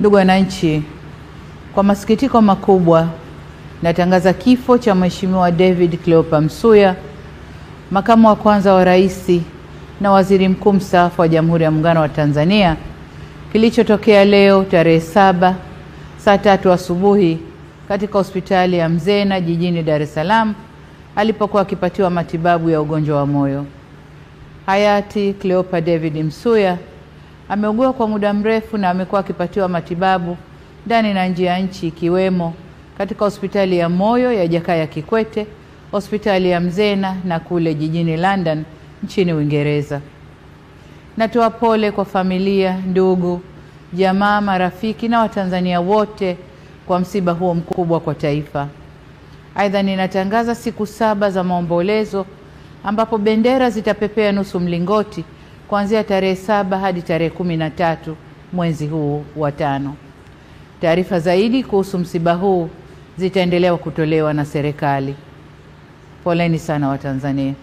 Ndugu wananchi, kwa masikitiko makubwa natangaza kifo cha Mheshimiwa David Cleopa Msuya, makamu wa kwanza wa rais na waziri mkuu mstaafu wa Jamhuri ya Muungano wa Tanzania, kilichotokea leo tarehe 7 saa 3 asubuhi katika hospitali ya Mzena jijini Dar es Salaam alipokuwa akipatiwa matibabu ya ugonjwa wa moyo. Hayati Cleopa David Msuya ameugua kwa muda mrefu na amekuwa akipatiwa matibabu ndani na nje ya nchi, ikiwemo katika hospitali ya moyo ya Jakaya Kikwete, hospitali ya Mzena na kule jijini London nchini Uingereza. Natoa pole kwa familia, ndugu, jamaa, marafiki na Watanzania wote kwa msiba huo mkubwa kwa taifa. Aidha, ninatangaza siku 7 za maombolezo ambapo bendera zitapepea nusu mlingoti kuanzia tarehe 7 hadi tarehe 13 mwezi huu wa 5. Taarifa zaidi kuhusu msiba huu zitaendelea kutolewa na serikali. Poleni sana Watanzania.